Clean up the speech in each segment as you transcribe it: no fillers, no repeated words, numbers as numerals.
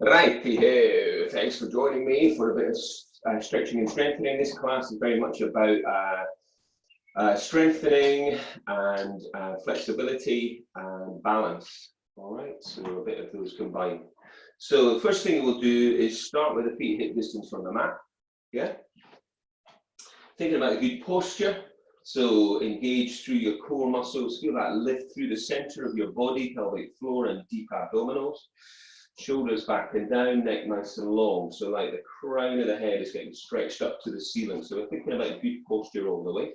Righty-ho, thanks for joining me for a bit of stretching and strengthening. This class is very much about strengthening and flexibility and balance. All right, so a bit of those combined. So the first thing we'll do is start with the feet hip distance from the mat. Yeah. Thinking about a good posture. So engage through your core muscles. Feel that lift through the center of your body, pelvic floor, and deep abdominals. Shoulders back and down, neck nice and long. So like the crown of the head is getting stretched up to the ceiling. So we're thinking about good posture all the way.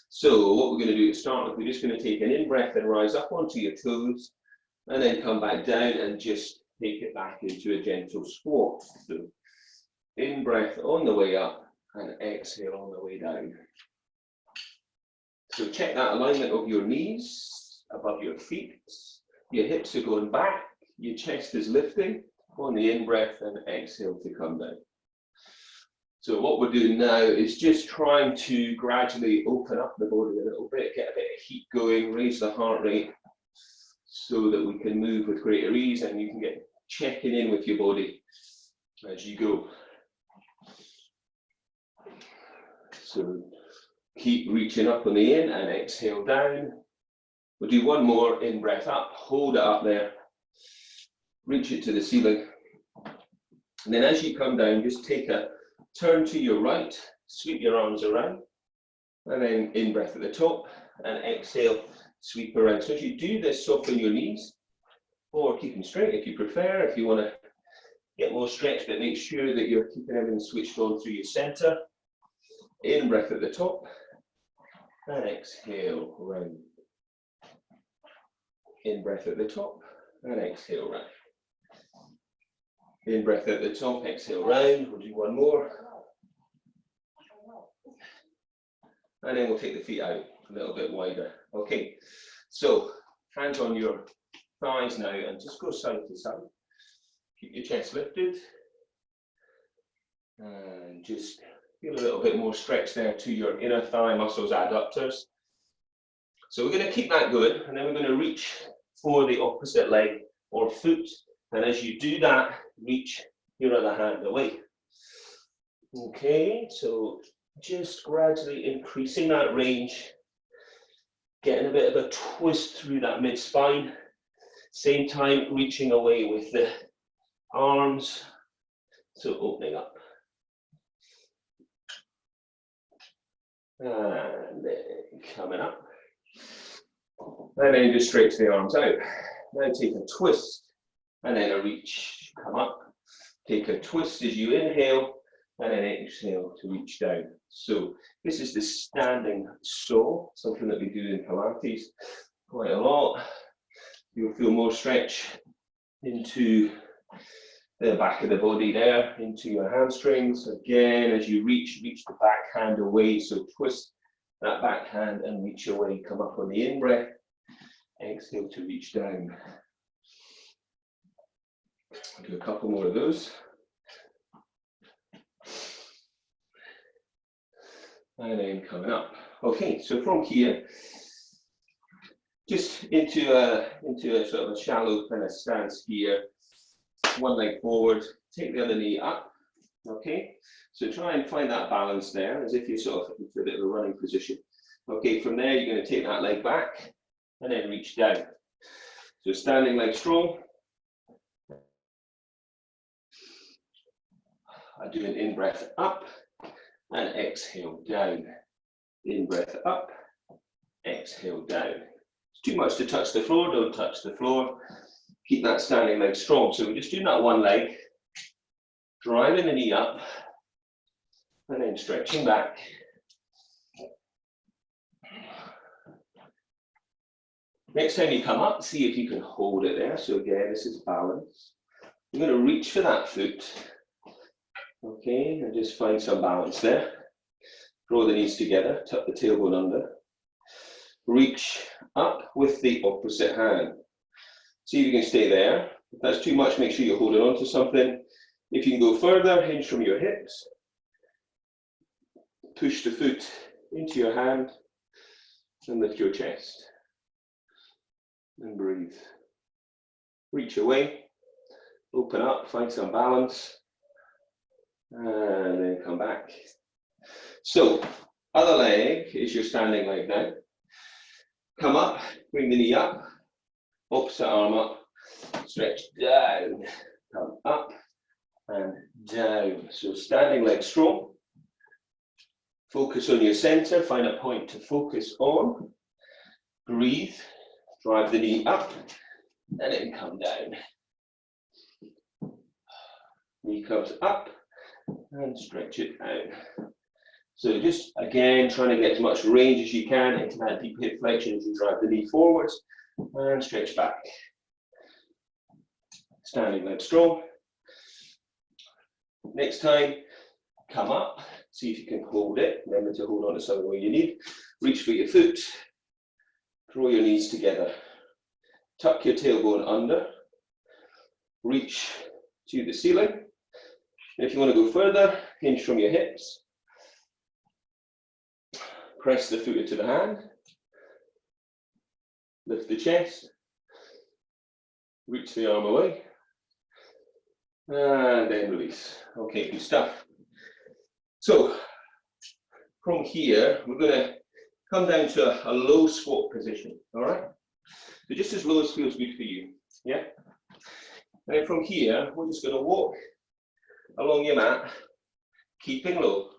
So what we're going to do to start with, we're just going to take an in-breath and rise up onto your toes, and then come back down and just take it back into a gentle squat. So in-breath on the way up and exhale on the way down. So check that alignment of your knees above your feet. Your hips are going back. Your chest is lifting on the in-breath and exhale to come down. So what we're doing now is just trying to gradually open up the body a little bit, get a bit of heat going, raise the heart rate so that we can move with greater ease and you can get checking in with your body as you go. So keep reaching up on the in and exhale down. We'll do one more in-breath up, hold it up there. Reach it to the ceiling. And then as you come down, just take a turn to your right, sweep your arms around, and then in-breath at the top, and exhale, sweep around. So as you do this, soften your knees, or keep them straight if you prefer. If you want to get more stretch, but make sure that you're keeping everything switched on through your center. In-breath at the top, and exhale, round. In-breath at the top, and exhale, round. In-breath at the top, exhale round. We'll do one more. And then we'll take the feet out a little bit wider. Okay, so hands on your thighs now and just go side to side. Keep your chest lifted. And just feel a little bit more stretch there to your inner thigh muscles, adductors. So we're going to keep that going, and then we're going to reach for the opposite leg or foot. And as you do that, reach your other hand away. Okay, so just gradually increasing that range, getting a bit of a twist through that mid-spine. Same time, reaching away with the arms, so opening up. And then coming up. And then just stretch the arms out. Now take a twist. And then a reach, come up, take a twist as you inhale, and then exhale to reach down. So this is the standing saw, something that we do in Pilates quite a lot. You'll feel more stretch into the back of the body there, into your hamstrings. Again, as you reach the back hand away, so twist that back hand and reach away, come up on the in-breath, exhale to reach down. I'll do a couple more of those. And then coming up. Okay, so from here, just into a sort of a shallow kind of stance here. One leg forward, take the other knee up. Okay, so try and find that balance there as if you're sort of into a bit of a running position. Okay, from there, you're going to take that leg back and then reach down. So standing leg strong. I do an in-breath up and exhale down. In-breath up, exhale down. It's too much to touch the floor, don't touch the floor. Keep that standing leg strong. So we're just doing that one leg, driving the knee up, and then stretching back. Next time you come up, see if you can hold it there. So again, this is balance. You're going to reach for that foot. Okay, and just find some balance there. Draw the knees together, tuck the tailbone under. Reach up with the opposite hand. See if you can stay there. If that's too much, make sure you're holding on to something. If you can go further, hinge from your hips. Push the foot into your hand and lift your chest. And breathe. Reach away Open up, find some balance, and then come back. So, other leg is your standing leg now. Come up, bring the knee up, opposite arm up, stretch down, come up and down. So standing leg strong. Focus on your center, find a point to focus on. Breathe, drive the knee up, and then come down. Knee comes up, and stretch it out. So just, again, trying to get as much range as you can into that deep hip flexion as you drive the knee forwards, and stretch back. Standing leg strong. Next time, come up, see if you can hold it. Remember to hold on to something where you need. Reach for your foot, draw your knees together. Tuck your tailbone under, reach to the ceiling. And if you want to go further, hinge from your hips. Press the foot into the hand. Lift the chest. Reach the arm away. And then release. Okay, good stuff. So, from here, we're going to come down to a low squat position, all right? So just as low as feels good for you, yeah? And then from here, we're just going to walk along your mat, keeping low,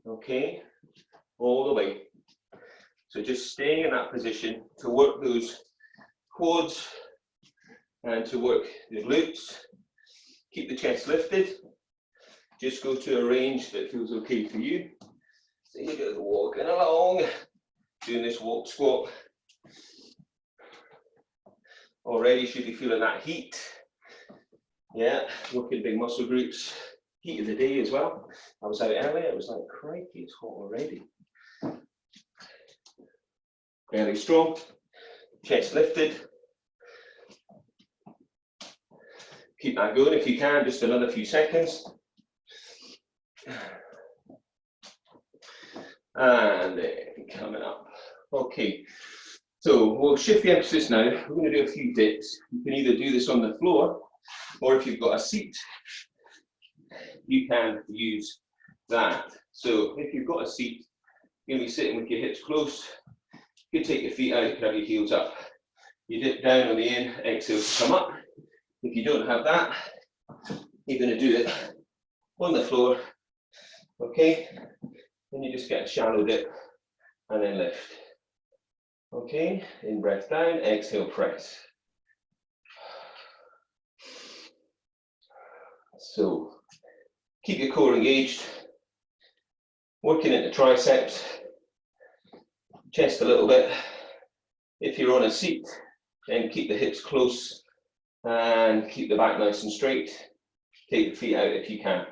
okay? All the way. So just staying in that position to work those quads and to work the glutes. Keep the chest lifted. Just go to a range that feels okay for you. So you're just walking along, doing this walk squat. Already should be feeling that heat. Yeah, working big muscle groups. Heat of the day as well. I was out earlier, it was like, crikey, it's hot already. Fairly strong, chest lifted. Keep that going if you can, just another few seconds. And then coming up. Okay, so we'll shift the emphasis now. We're going to do a few dips. You can either do this on the floor, or if you've got a seat, you can use that. So if you've got a seat, you're going to be sitting with your hips close. You can take your feet out, you can have your heels up. You dip down on the in, exhale to come up. If you don't have that, you're going to do it on the floor, okay? Then you just get a shallow dip and then lift. Okay, in breath down, exhale, press. So, keep your core engaged, working into triceps, chest a little bit. If you're on a seat, then keep the hips close and keep the back nice and straight. Take the feet out if you can.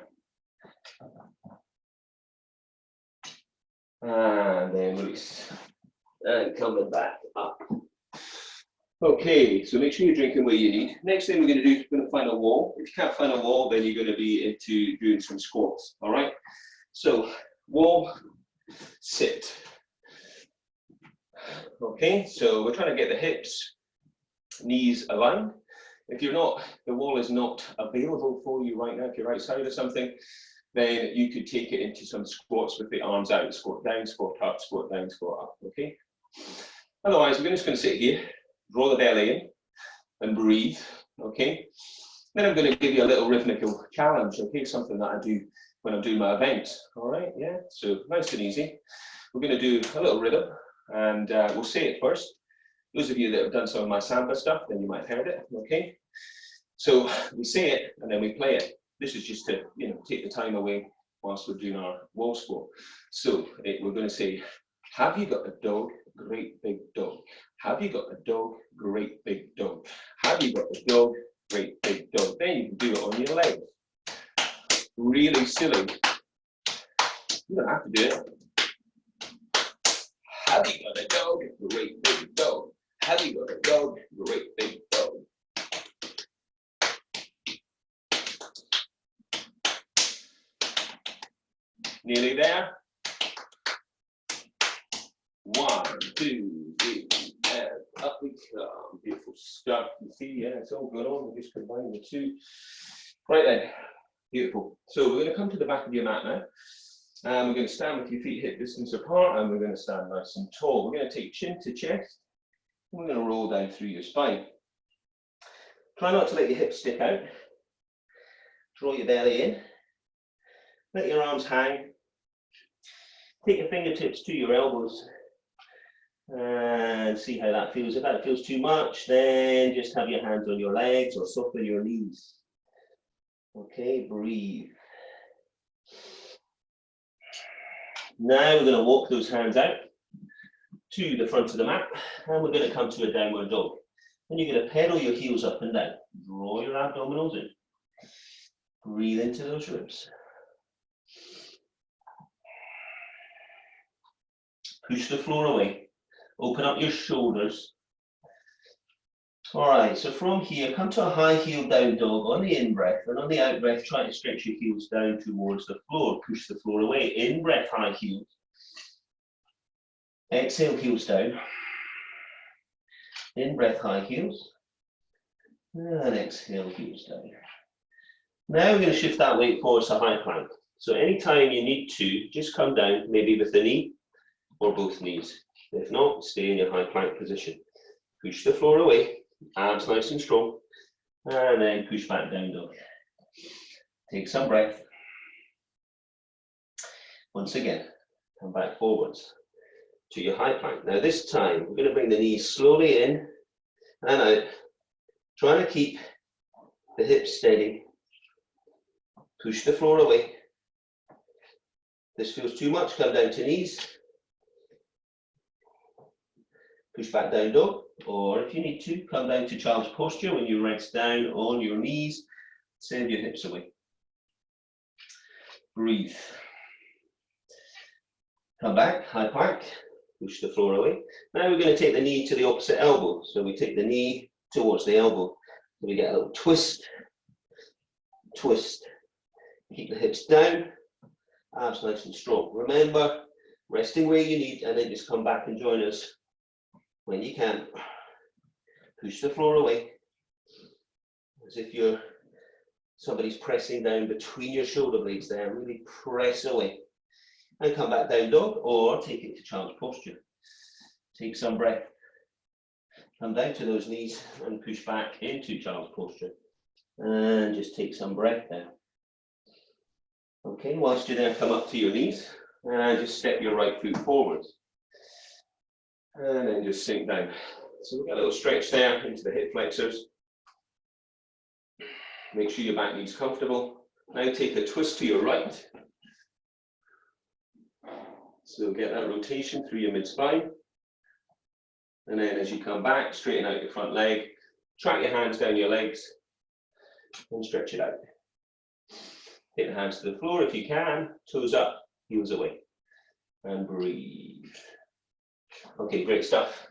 And then release. And coming back up. Okay, so make sure you're drinking what you need. Next thing we're going to do is we're going to find a wall. If you can't find a wall, then you're going to be into doing some squats, all right? So, wall, sit. Okay, so we're trying to get the hips, knees aligned. If you're not, the wall is not available for you right now, if you're outside of something, then you could take it into some squats with the arms out, squat down, squat up, squat down, squat up, okay? Otherwise, we're just going to sit here, draw the belly in, and breathe, okay? Then I'm going to give you a little rhythmical challenge, okay? Something that I do when I'm doing my events, all right? Yeah, so nice and easy. We're going to do a little rhythm, and we'll say it first. Those of you that have done some of my samba stuff, then you might have heard it, okay? So we say it, and then we play it. This is just to, you know, take the time away whilst we're doing our wall squat. So we're going to say, have you got a dog? Great big dog. Have you got a dog? Great big dog. Have you got a dog? Great big dog. Then you can do it on your legs. Really silly. You don't have to do it. Have you got a dog? Great big dog. Have you got a dog? Great big dog. Nearly there. 1, 2, and up we come. Beautiful stuff. You see, yeah, it's all going on. We're just combining the two. Right then, beautiful. So we're going to come to the back of your mat now. And we're going to stand with your feet hip distance apart, and we're going to stand nice and tall. We're going to take chin to chest. We're going to roll down through your spine. Try not to let your hips stick out. Draw your belly in. Let your arms hang. Take your fingertips to your elbows and see how that feels. If that feels too much, then just have your hands on your legs or soften your knees. Okay, breathe. Now we're going to walk those hands out to the front of the mat, and we're going to come to a downward dog. And you're going to pedal your heels up and down. Draw your abdominals in. Breathe into those ribs. Push the floor away. Open up your shoulders. All right, so from here, come to a high heel down dog on the in-breath, and on the out-breath, try to stretch your heels down towards the floor. Push the floor away. In-breath, high heels. Exhale, heels down. In-breath, high heels. And exhale, heels down. Now we're going to shift that weight forward to high plank. So anytime you need to, just come down, maybe with the knee or both knees. If not, stay in your high plank position. Push the floor away. Abs nice and strong, and then push back down dog. Take some breath. Once again, come back forwards to your high plank. Now this time, we're going to bring the knees slowly in and out, trying to keep the hips steady. Push the floor away. If this feels too much, come down to knees. Push back down dog, or if you need to, come down to child's posture when you rest down on your knees. Send your hips away. Breathe. Come back, high plank. Push the floor away. Now we're going to take the knee to the opposite elbow. So we take the knee towards the elbow. So we get a little twist, twist. Keep the hips down, abs nice and strong. Remember, resting where you need, and then just come back and join us when you can. Push the floor away, as if somebody's pressing down between your shoulder blades there. Really press away. And come back down dog, or take it to child's posture. Take some breath. Come down to those knees and push back into child's posture. And just take some breath there. Okay, whilst you're there, come up to your knees and just step your right foot forwards. And then just sink down. So we've got a little stretch there into the hip flexors. Make sure your back knee's comfortable. Now take a twist to your right. So get that rotation through your mid-spine. And then as you come back, straighten out your front leg. Track your hands down your legs and stretch it out. Hit the hands to the floor if you can. Toes up, heels away. And breathe. Okay, great stuff.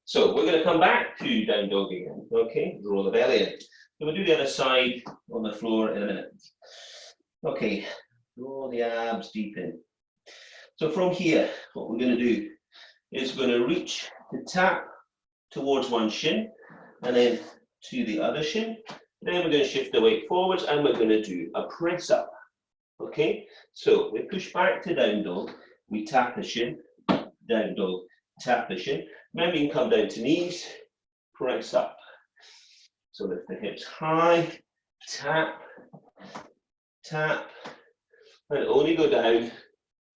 So we're going to come back to down dog again. Okay, roll the belly in. So we'll do the other side on the floor in a minute. Okay, draw the abs deep in. So from here, what we're going to do is we're going to reach to tap towards one shin and then to the other shin. Then we're going to shift the weight forwards and we're going to do a press up. Okay, so we push back to down dog, we tap the shin, down dog, tap the shin. Remember, you can come down to knees, press up. So lift the hips high, tap, tap, and only go down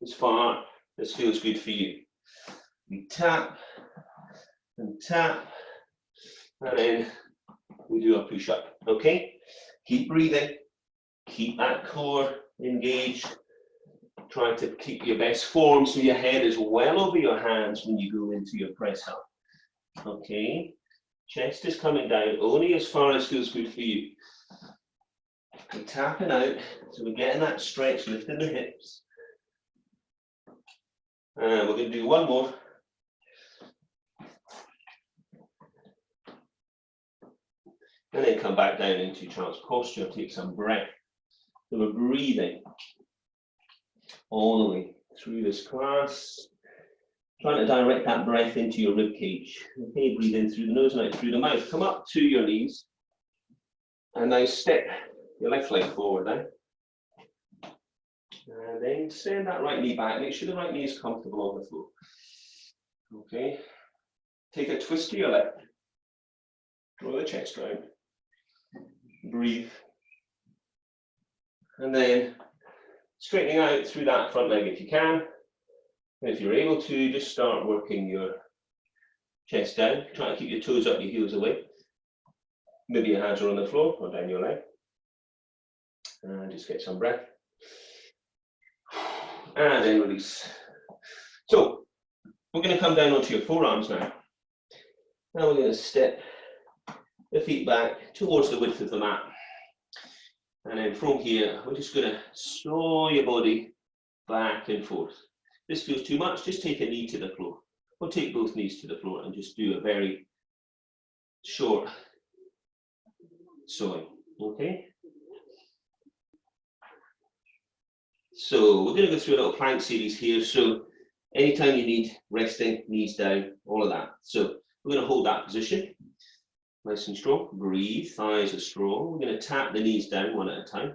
as far as feels good for you. We tap and tap, and then we do a push up. Okay, keep breathing, keep that core engaged. Try to keep your best form so your head is well over your hands when you go into your press up. Okay, chest is coming down only as far as feels good for you. We're tapping out, so we're getting that stretch, lifting the hips. And we're going to do one more. And then come back down into child's posture, take some breath. So we're breathing all the way through this class. Trying to direct that breath into your rib cage. Okay, breathe in through the nose and out through the mouth. Come up to your knees. And now step your left leg forward now. And then send that right knee back. Make sure the right knee is comfortable on the floor. Okay. Take a twist to your left. Draw the chest round. Breathe. And then straightening out through that front leg if you can. And if you're able to, just start working your chest down. Try to keep your toes up, your heels away. Maybe your hands are on the floor or down your leg. And just get some breath. And then release. So, we're going to come down onto your forearms now. Now we're going to step the feet back towards the width of the mat. And then from here, we're just going to slow your body back and forth. If this feels too much, just take a knee to the floor. Or take both knees to the floor and just do a very short sewing. Okay? So we're going to go through a little plank series here. So anytime you need resting, knees down, all of that. So we're going to hold that position. Nice and strong. Breathe, thighs are strong. We're going to tap the knees down one at a time.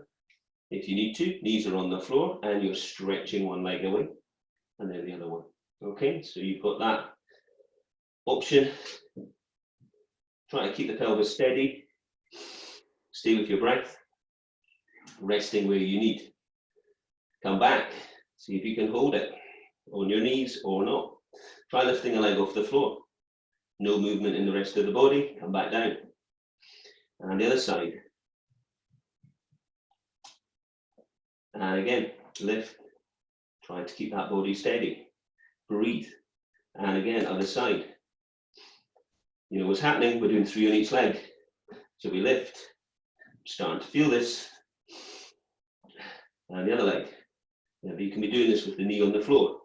If you need to, knees are on the floor and you're stretching one leg away and then the other one. Okay, so you've got that option. Try to keep the pelvis steady. Stay with your breath. Resting where you need. Come back. See if you can hold it on your knees or not. Try lifting a leg off the floor. No movement in the rest of the body. Come back down. And the other side. And again, lift. Try to keep that body steady. Breathe. And again, other side. You know what's happening? We're doing 3 on each leg. So we lift. Starting to feel this. And the other leg. Maybe you can be doing this with the knee on the floor.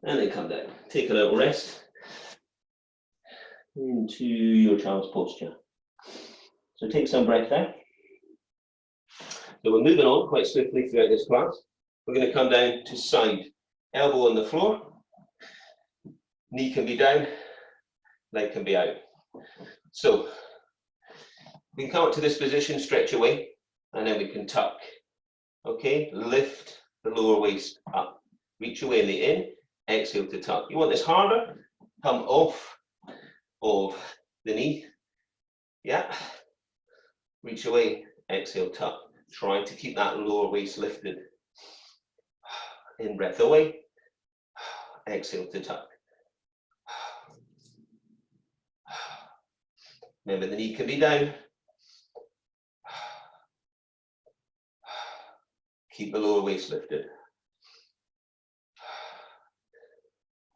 And then come down. Take a little rest. Into your child's posture. So take some breath there. So we're moving on quite swiftly throughout this class. We're going to come down to side. Elbow on the floor. Knee can be down. Leg can be out. So we can come up to this position, stretch away, and then we can tuck. Okay, lift the lower waist up. Reach away in the in, exhale to tuck. You want this harder? Come off of the knee. Yeah. Reach away, exhale, tuck. Try to keep that lower waist lifted. In breath away, exhale to tuck. Remember the knee can be down. Keep the lower waist lifted.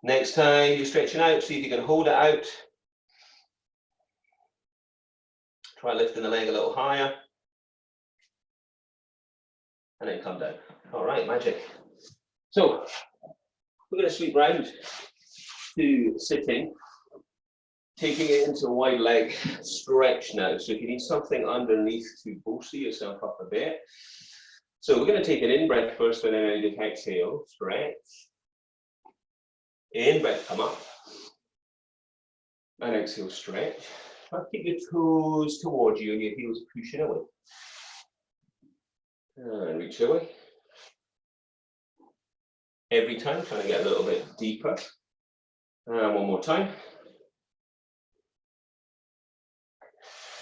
Next time you're stretching out, see if you can hold it out. Try lifting the leg a little higher. And then come down. All right, magic. So we're going to sweep round to sitting, taking it into a wide leg stretch now. So if you need something underneath to bolster yourself up a bit. So we're going to take an in-breath first, and then just exhale, stretch. In-breath, come up. And exhale, stretch. Try to keep your toes towards you and your heels pushing away. And reach away. Every time, trying to get a little bit deeper. And one more time.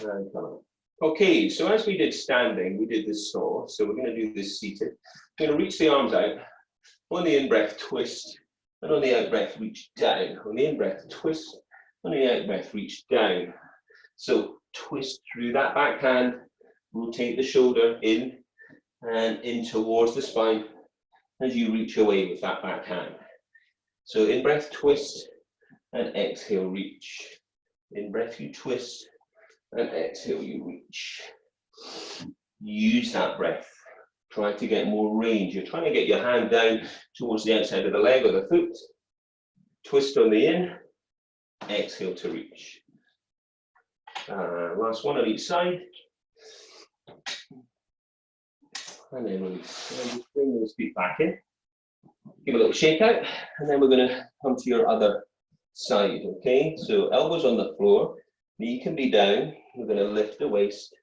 And come up. Okay, so as we did standing, we did this saw. So we're going to do this seated. We're going to reach the arms out. On the in-breath, twist. And on the out-breath, reach down. On the in-breath, twist. On the out-breath, reach down. So twist through that back hand. Rotate the shoulder in and in towards the spine as you reach away with that back hand. So in-breath, twist. And exhale, reach. In-breath, you twist. And exhale, you reach. Use that breath. Try to get more range. You're trying to get your hand down towards the outside of the leg or the foot. Twist on the in. Exhale to reach. Last one on each side. And then release. And just bring those feet back in. Give a little shake out, and then we're going to come to your other side, okay? So elbows on the floor, knee can be down. We're going to lift the waist,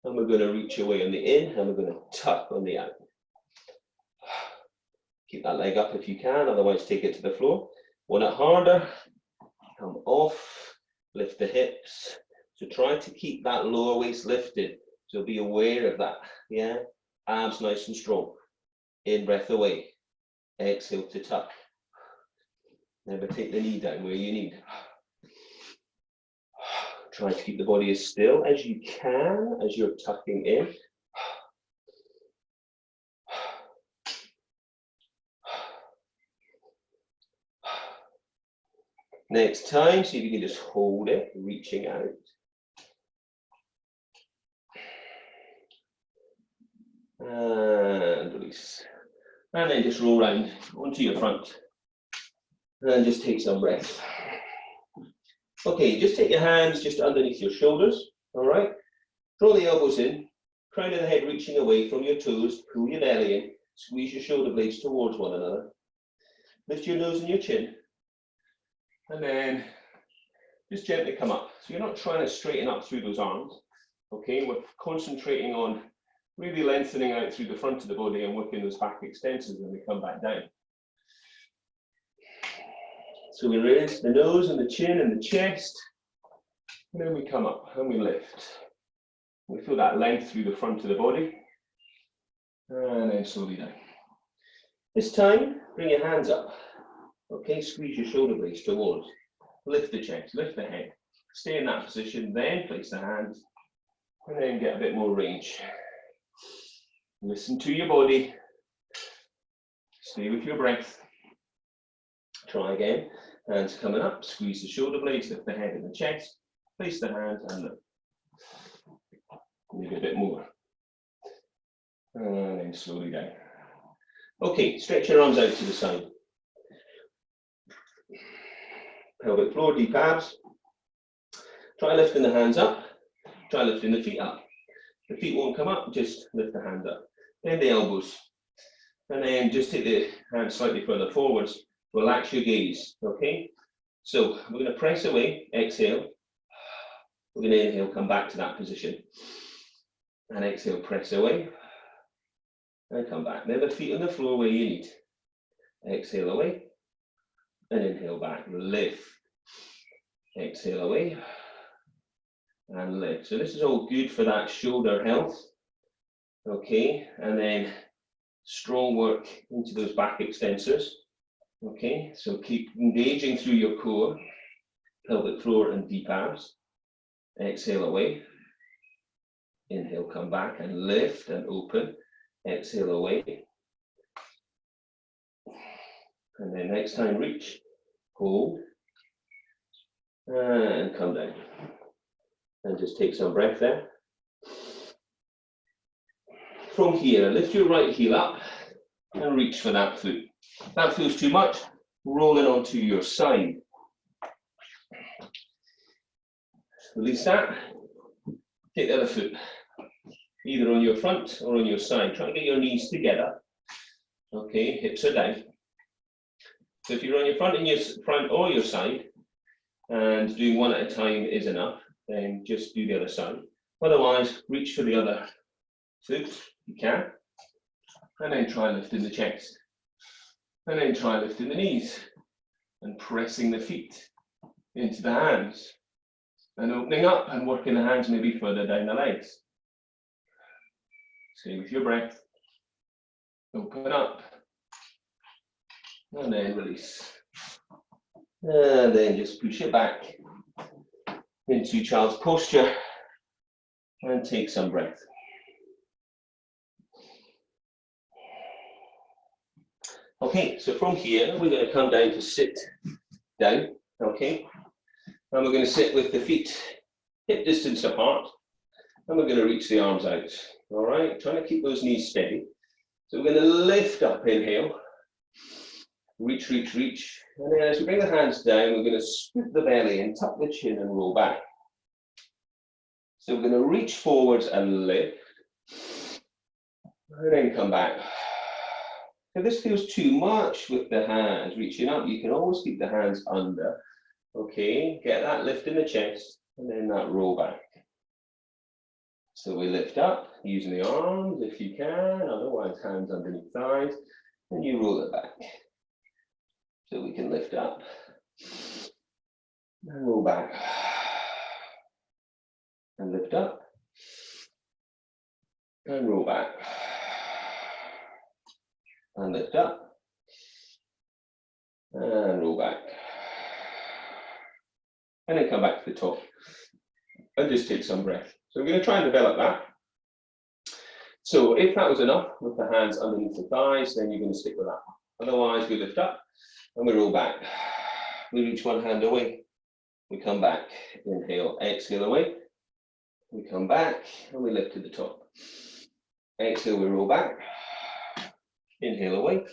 and we're going to reach away on the in, and we're going to tuck on the out. Keep that leg up if you can, otherwise take it to the floor. Want it harder, come off, lift the hips. So try to keep that lower waist lifted. So be aware of that, yeah? Abs nice and strong. In, breath away. Exhale to tuck. Never take the knee down where you need. Try to keep the body as still as you can as you're tucking in. Next time, see if you can just hold it, reaching out. And release. And then just roll round onto your front. And just take some breath. Okay, just take your hands just underneath your shoulders, all right? Draw the elbows in, crown of the head reaching away from your toes, pull your belly in, squeeze your shoulder blades towards one another. Lift your nose and your chin. And then just gently come up. So you're not trying to straighten up through those arms, okay? We're concentrating on really lengthening out through the front of the body and working those back extensors when we come back down. So we raise the nose and the chin and the chest, and then we come up and we lift. We feel that length through the front of the body, and then slowly down. This time, bring your hands up. Okay, squeeze your shoulder blades towards. Lift the chest, lift the head. Stay in that position, then place the hands, and then get a bit more range. Listen to your body. Stay with your breath. Try again. Hands coming up, squeeze the shoulder blades, lift the head and the chest, place the hands and lift. Maybe a bit more. And then slowly down. Okay, stretch your arms out to the side. Pelvic floor, deep abs. Try lifting the hands up. Try lifting the feet up. The feet won't come up, just lift the hand up. Then the elbows. And then just take the hands slightly further forwards. Relax your gaze, okay? So we're going to press away, exhale. We're going to inhale, come back to that position. And exhale, press away. And come back. Then the feet on the floor where you need. Exhale away. And inhale back, lift. Exhale away. And lift. So this is all good for that shoulder health. Okay, and then strong work into those back extensors. Okay, so keep engaging through your core, pelvic floor and deep abs. Exhale away. Inhale, come back and lift and open. Exhale away. And then next time reach, hold, and come down. And just take some breath there. From here, lift your right heel up and reach for that foot. If that feels too much, roll it onto your side. Release that. Take the other foot, either on your front or on your side. Try and get your knees together. Okay, hips are down. So if you're on your front or your side, and doing one at a time is enough, then just do the other side. Otherwise, reach for the other foot, you can, and then try lifting the chest. And then try lifting the knees and pressing the feet into the hands and opening up and working the hands maybe further down the legs. Stay with your breath. Open up and then release. And then just push it back into child's posture and take some breath. Okay, so from here, we're going to come down to sit down, okay? And we're going to sit with the feet hip distance apart, and we're going to reach the arms out, all right? Trying to keep those knees steady. So we're going to lift up, inhale, reach, reach, reach. And then as we bring the hands down, we're going to scoop the belly and tuck the chin and roll back. So we're going to reach forwards and lift, and then come back. If this feels too much with the hands reaching up, you can always keep the hands under. Okay, get that lift in the chest and then that roll back. So we lift up using the arms if you can, otherwise hands underneath thighs, and you roll it back. So we can lift up and roll back and lift up and roll back and lift up and roll back and then come back to the top and just take some breath. So we're going to try and develop that. So if that was enough with the hands underneath the thighs, then you're going to stick with that. Otherwise we lift up and we roll back. We reach one hand away, we come back, inhale, exhale away, we come back and we lift to the top. Exhale, we roll back, inhale away,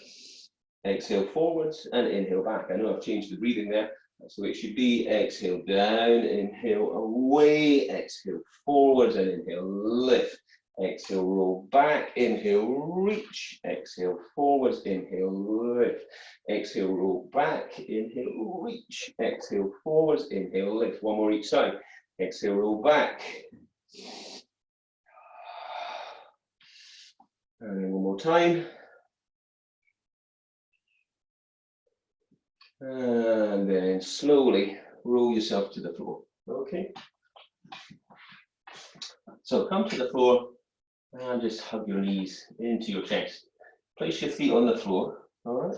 exhale forwards and inhale back. I know I've changed the breathing there, that's the way it should be. Exhale down, inhale away, exhale forwards and inhale lift. Exhale, roll back, inhale, reach, exhale forwards, inhale, lift, exhale, roll back, inhale, reach, exhale forwards, inhale, lift. One more each side. Exhale, roll back. And then one more time. And then slowly roll yourself to the floor. Okay. So come to the floor and just hug your knees into your chest. Place your feet on the floor. All right.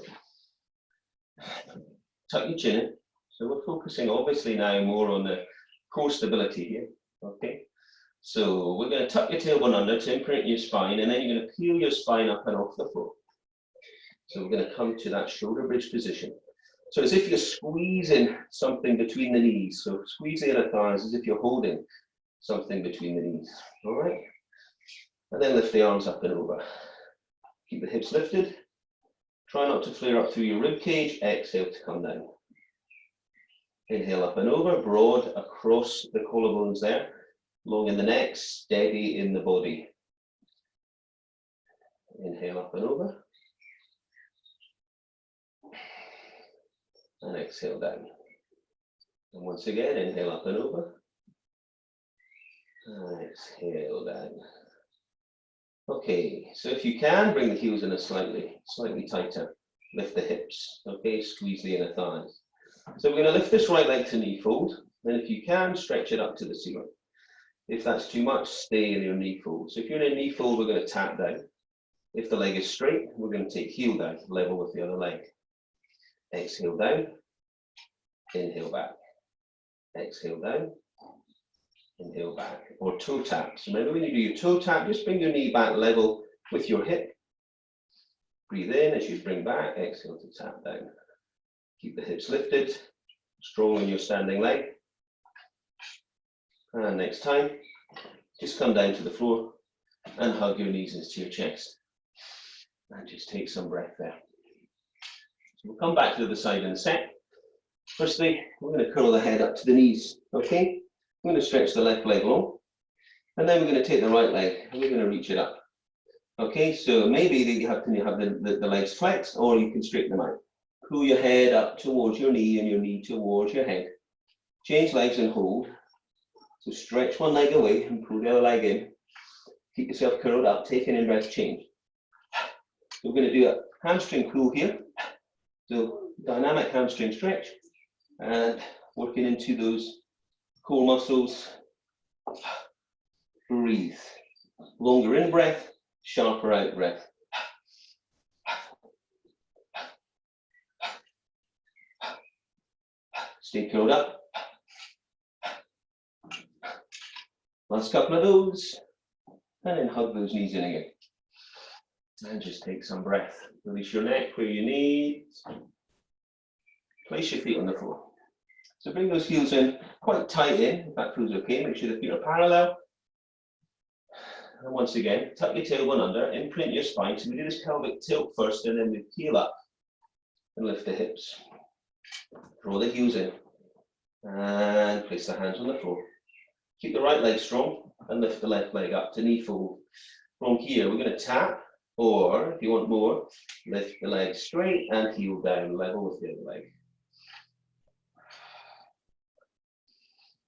Tuck your chin in. So we're focusing obviously now more on the core stability here. Okay. So we're going to tuck your tailbone under to imprint your spine, and then you're going to peel your spine up and off the floor. So we're going to come to that shoulder bridge position. So as if you're squeezing something between the knees. So squeeze the inner thighs as if you're holding something between the knees. All right. And then lift the arms up and over. Keep the hips lifted. Try not to flare up through your rib cage. Exhale to come down. Inhale up and over, broad across the collarbones there. Long in the neck, steady in the body. Inhale up and over. And exhale down. And once again, inhale up and over. And exhale down. Okay, so if you can, bring the heels in a slightly tighter. Lift the hips, okay, squeeze the inner thighs. So we're going to lift this right leg to knee fold. Then if you can, stretch it up to the ceiling. If that's too much, stay in your knee fold. So if you're in a knee fold, we're going to tap down. If the leg is straight, we're going to take heel down, level with the other leg. Exhale down, inhale back. Exhale down, inhale back. Or toe tap. So remember when you do your toe tap, just bring your knee back level with your hip. Breathe in as you bring back, exhale to tap down. Keep the hips lifted, strong in your standing leg. And next time, just come down to the floor and hug your knees into your chest. And just take some breath there. So we'll come back to the other side in a sec. Firstly, we're going to curl the head up to the knees, okay? I'm going to stretch the left leg long. And then we're going to take the right leg and we're going to reach it up. Okay, so maybe you have the legs flexed, or you can straighten them out. Pull your head up towards your knee and your knee towards your head. Change legs and hold. So stretch one leg away and pull the other leg in. Keep yourself curled up, take an in-breath change. So we're going to do a hamstring pull here. So dynamic hamstring stretch and working into those core muscles. Breathe. Longer in breath, sharper out breath. Stay curled up. Last couple of those, and then hug those knees in again. And just take some breath. Release your neck where you need. Place your feet on the floor. So bring those heels in quite tight in, if that feels okay. Make sure the feet are parallel. And once again, tuck your tailbone under, imprint your spine. So we do this pelvic tilt first, and then we heel up and lift the hips. Draw the heels in and place the hands on the floor. Keep the right leg strong and lift the left leg up to knee fold. From here, we're going to tap Or if you want more, lift the leg straight and heel down, level with the other leg.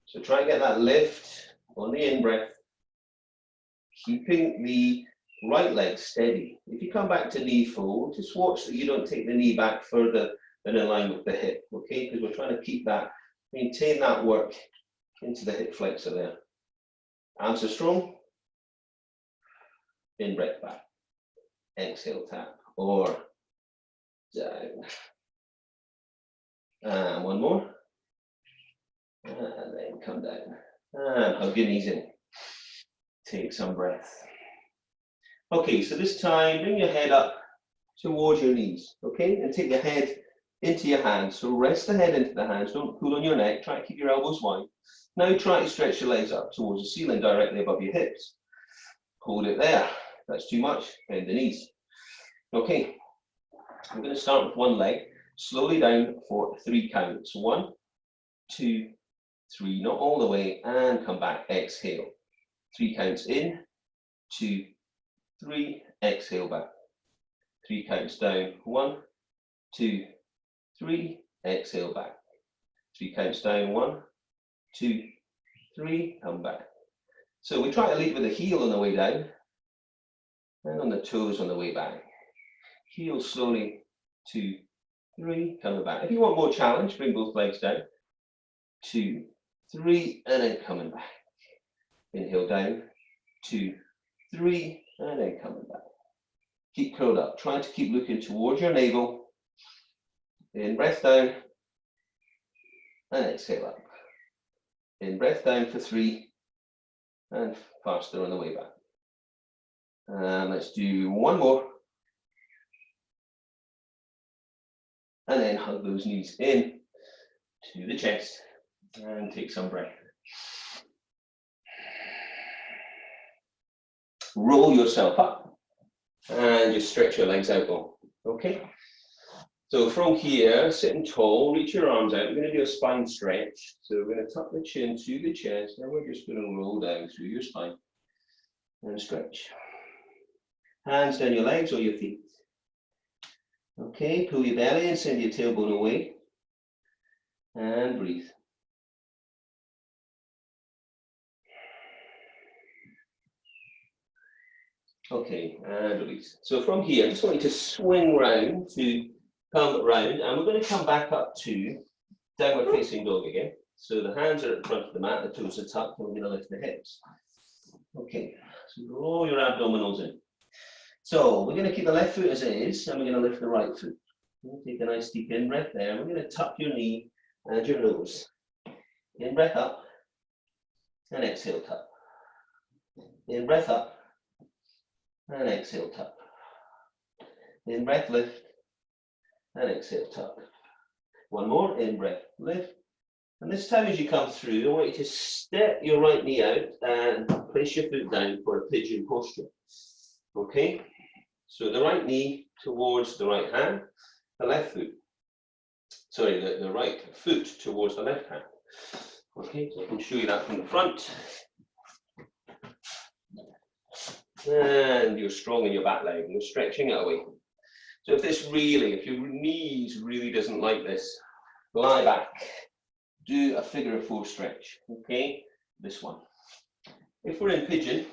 So try and get that lift on the in-breath, keeping the right leg steady. If you come back to knee fold, just watch that you don't take the knee back further than in line with the hip, okay? Because we're trying to keep that, maintain that work into the hip flexor there. Arms are strong. In-breath back. Exhale, tap, or down. And one more. And then come down. And hug your knees in. Take some breath. Okay, so this time, bring your head up towards your knees, okay? And take your head into your hands. So rest the head into the hands. Don't pull on your neck. Try to keep your elbows wide. Now try to stretch your legs up towards the ceiling directly above your hips. Hold it there. If that's too much, bend the knees. Okay, I'm going to start with one leg. Slowly down for 3 counts. 1, 2, 3, not all the way, and come back. Exhale. 3 counts in, 2, 3, exhale back. 3 counts down. 1, 2, 3, exhale back. 3 counts down. 1, 2, 3, come back. So we try to lead with the heel on the way down and on the toes on the way back. Heel slowly, 2, 3, coming back. If you want more challenge, bring both legs down. 2, 3, and then coming back. Inhale down, 2, 3, and then coming back. Keep curled up. Try to keep looking towards your navel. In breath down, and exhale up. In breath down for 3, and faster on the way back. And let's do one more. And then hug those knees in to the chest and take some breath. Roll yourself up and just stretch your legs out long. Okay? So from here, sitting tall, reach your arms out. We're going to do a spine stretch. So we're going to tuck the chin to the chest, and we're just going to roll down through your spine and stretch. Hands down your legs or your feet. Okay, pull your belly and send your tailbone away. And breathe. Okay, and release. So from here, I just want you to swing round to come round, and we're going to come back up to downward facing dog again. So the hands are at the front of the mat, the toes are tucked, and we're going to lift the hips. Okay, so roll your abdominals in. So we're going to keep the left foot as it is, and we're going to lift the right foot. Take a nice deep in breath there. We're going to tuck your knee and your nose. In breath up, and exhale tuck. In breath up, and exhale tuck. In breath lift, and exhale tuck. One more, in breath lift. And this time as you come through, I want you to step your right knee out and place your foot down for a pigeon posture. Okay? So the right knee towards the right hand, the left foot. Sorry, the right foot towards the left hand. Okay, so I can show you that from the front. And you're strong in your back leg, and you're stretching it away. So if your knees really doesn't like this, lie back. Do a figure of 4 stretch, okay? This one. If we're in pigeon,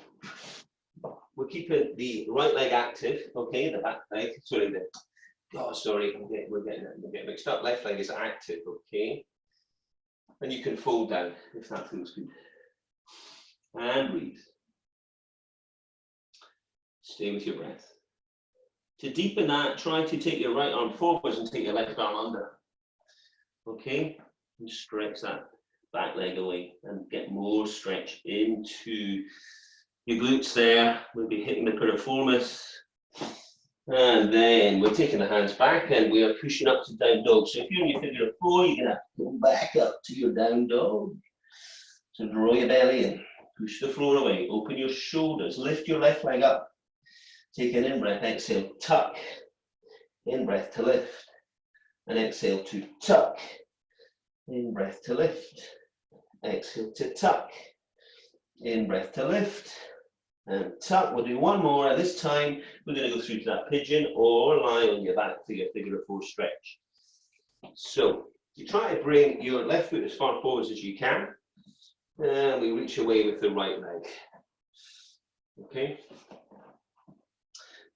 we're keeping the right leg active, okay? The back leg, we're getting mixed up. Left leg is active, okay? And you can fold down if that feels good. And breathe. Stay with your breath. To deepen that, try to take your right arm forwards and take your left arm under. Okay? And stretch that back leg away and get more stretch into your glutes there. We'll be hitting the piriformis. And then we're taking the hands back and we are pushing up to down dog. So if you're in your figure of 4, you're going to go back up to your down dog. So draw your belly in, push the floor away, open your shoulders, lift your left leg up. Take an in-breath, exhale, tuck. In-breath to lift. And exhale to tuck. In-breath to lift. Exhale to tuck. In-breath to lift. And tuck. We'll do one more. At this time, we're going to go through to that pigeon or lie on your back for your figure of 4 stretch. So you try to bring your left foot as far forwards as you can. And we reach away with the right leg. Okay.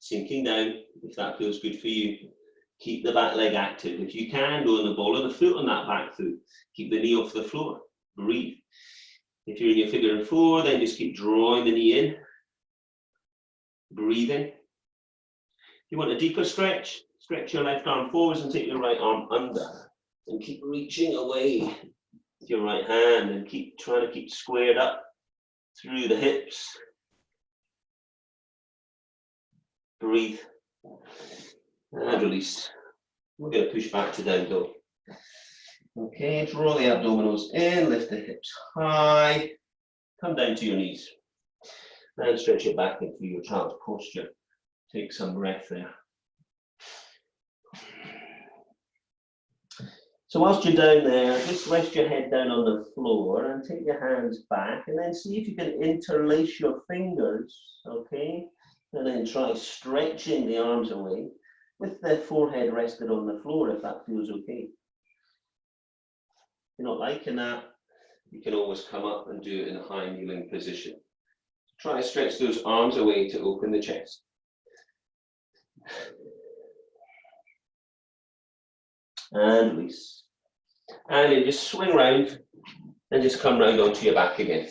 Sinking down, if that feels good for you. Keep the back leg active. If you can, go on the ball of the foot on that back foot. Keep the knee off the floor. Breathe. If you're in your figure of 4, then just keep drawing the knee in. Breathing. If you want a deeper stretch, stretch your left arm forwards and take your right arm under. And keep reaching away with your right hand and keep trying to keep squared up through the hips. Breathe. And release. We're going to push back to down dog. Okay, draw the abdominals in, lift the hips high, come down to your knees. And stretch it back into your child's posture. Take some breath there. So whilst you're down there, just rest your head down on the floor and take your hands back and then see if you can interlace your fingers, okay? And then try stretching the arms away with the forehead rested on the floor if that feels okay. If you're not liking that, you can always come up and do it in a high kneeling position. Try to stretch those arms away to open the chest. And release. And then just swing round and just come round onto your back again.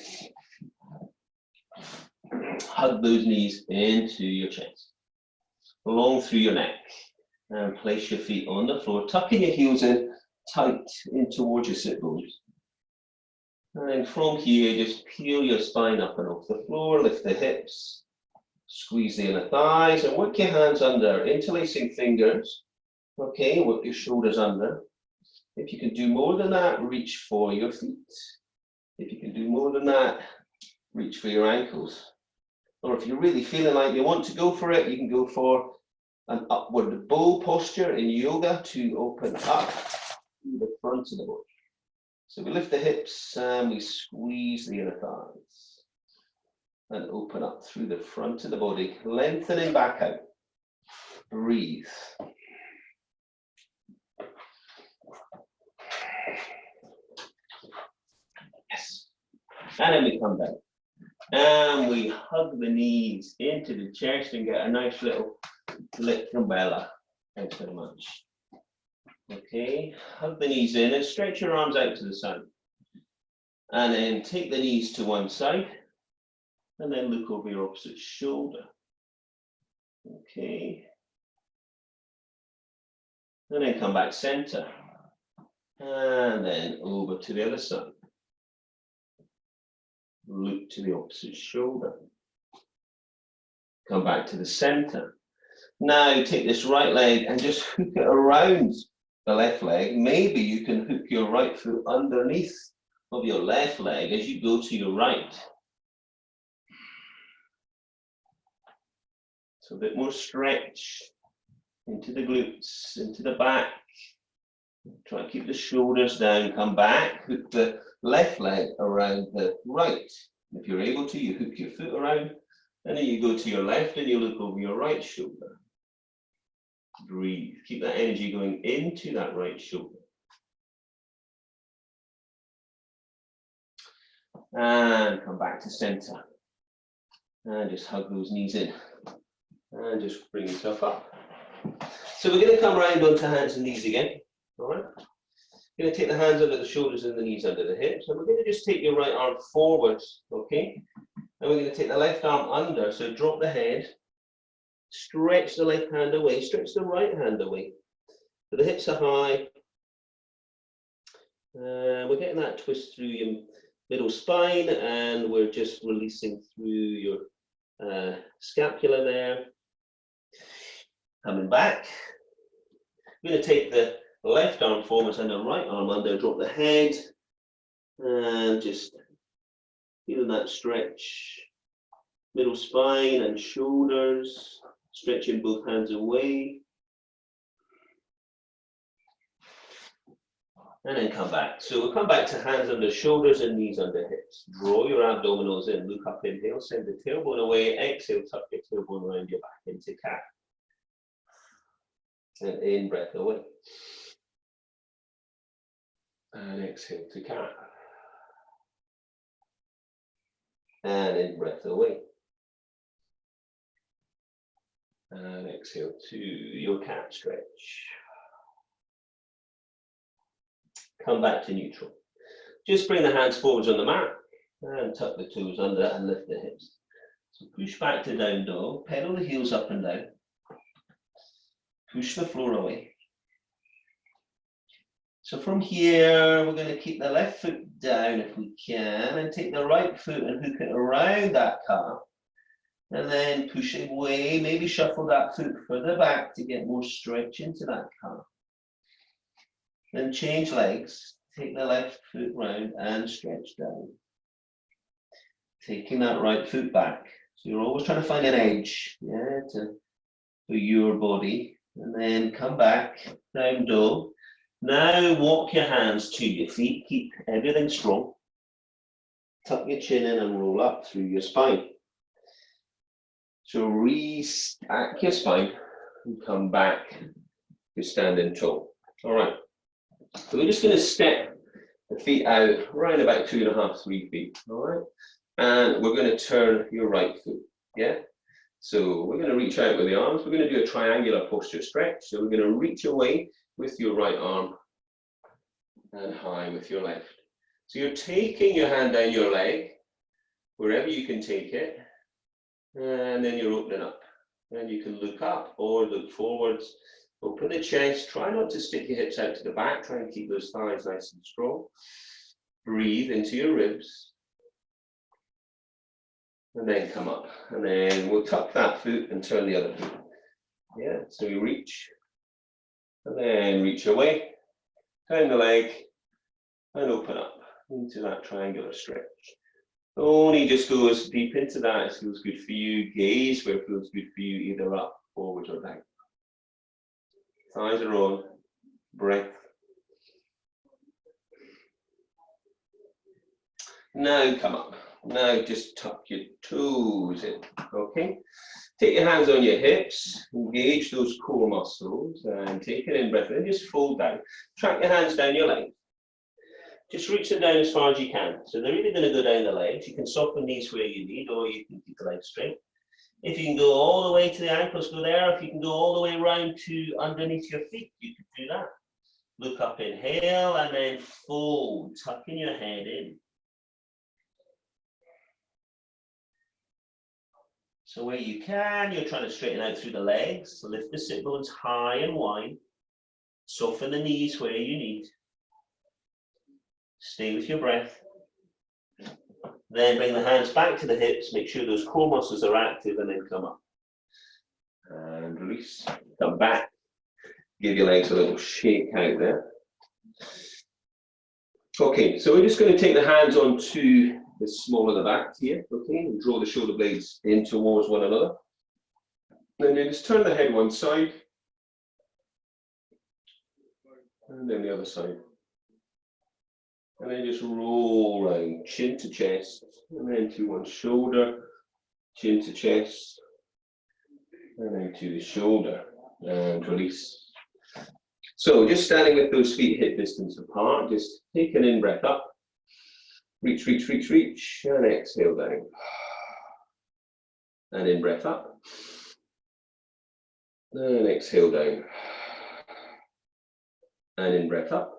Hug those knees into your chest, along through your neck, and place your feet on the floor, tucking your heels in tight in towards your sit bones. And then from here, just peel your spine up and off the floor, lift the hips, squeeze the inner thighs, and work your hands under, interlacing fingers. Okay, work your shoulders under. If you can do more than that, reach for your feet. If you can do more than that, reach for your ankles. Or if you're really feeling like you want to go for it, you can go for an upward bow posture in yoga to open up the front of the body. So we lift the hips and we squeeze the inner thighs and open up through the front of the body, lengthening back out. Breathe. Yes. And then we come down. And we hug the knees into the chest and get a nice little lift umbrella. Thanks very much. Okay, hug the knees in and stretch your arms out to the side. And then take the knees to one side and then look over your opposite shoulder. Okay. And then come back center. And then over to the other side. Look to the opposite shoulder. Come back to the center. Now take this right leg and just hook it around the left leg. Maybe you can hook your right foot underneath of your left leg as you go to your right. So a bit more stretch into the glutes, into the back. Try and keep the shoulders down, come back, hook the left leg around the right. If you're able to, you hook your foot around, and then you go to your left and you look over your right shoulder. Breathe, keep that energy going into that right shoulder. And come back to center. And just hug those knees in. And just bring yourself up. So we're going to come around onto hands and knees again. All right. We're going to take the hands under the shoulders and the knees under the hips. And we're going to just take your right arm forwards. Okay. And we're going to take the left arm under. So drop the head. Stretch the left hand away. Stretch the right hand away. So the hips are high. We're getting that twist through your middle spine. And we're just releasing through your scapula there. Coming back. We're going to take the left arm forwards and the right arm under, drop the head, and just feeling that stretch, middle spine and shoulders, stretching both hands away. And then come back. So we'll come back to hands under shoulders and knees under hips. Draw your abdominals in, look up, inhale, send the tailbone away, exhale, tuck your tailbone around your back into cat. And in, breath away. And exhale to cat. And in, breath away. And exhale to your cat stretch. Come back to neutral. Just bring the hands forwards on the mat and tuck the toes under and lift the hips. So push back to down dog, pedal the heels up and down. Push the floor away. So from here, we're going to keep the left foot down if we can and take the right foot and hook it around that calf. And then push it away, maybe shuffle that foot further back to get more stretch into that calf. Then change legs, take the left foot round and stretch down. Taking that right foot back. So you're always trying to find an edge, yeah, for your body. And then come back, down dog. Now walk your hands to your feet, keep everything strong. Tuck your chin in and roll up through your spine. So re-stack your spine and come back to standing tall. All right. So we're just going to step the feet out around about 2.5, 3 feet, all right? And we're going to turn your right foot, yeah? So we're going to reach out with the arms. We're going to do a triangular posture stretch. So we're going to reach away with your right arm and high with your left. So you're taking your hand down your leg, wherever you can take it, and then you're opening up. And you can look up or look forwards. Open the chest, try not to stick your hips out to the back, try and keep those thighs nice and strong. Breathe into your ribs. And then come up. And then we'll tuck that foot and turn the other foot. Yeah, so you reach. And then reach away, down the leg, and open up into that triangular stretch. Only just go as deep into that as feels good for you. Gaze where it feels good for you, either up, forwards, or down. Eyes are on, breath. Now come up. Now just tuck your toes in, okay? Take your hands on your hips, engage those core muscles, and take an in-breath, and just fold down. Track your hands down your legs. Just reach them down as far as you can. So they're either going to go down the legs. You can soften knees where you need, or you can keep the legs straight. If you can go all the way to the ankles, go there. If you can go all the way around to underneath your feet, you can do that. Look up, inhale, and then fold, tucking your head in. So where you can, you're trying to straighten out through the legs. So lift the sit bones high and wide. Soften the knees where you need. Stay with your breath. Then bring the hands back to the hips, make sure those core muscles are active, and then come up. And release, come back. Give your legs a little shake out there. Okay, so we're just going to take the hands onto the small of the back here, okay, and draw the shoulder blades in towards one another. And then just turn the head one side, and then the other side. And then just roll round, chin to chest, and then to one shoulder, chin to chest, and then to the shoulder, and release. So just standing with those feet hip distance apart, just take an in-breath up, reach, reach, reach, reach, and exhale down. And in-breath up, and exhale down. And in-breath up.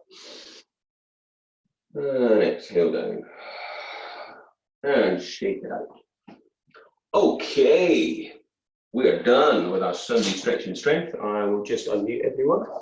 And exhale down. And shake it out. Okay, we are done with our Sunday stretch and strength. I will just unmute everyone.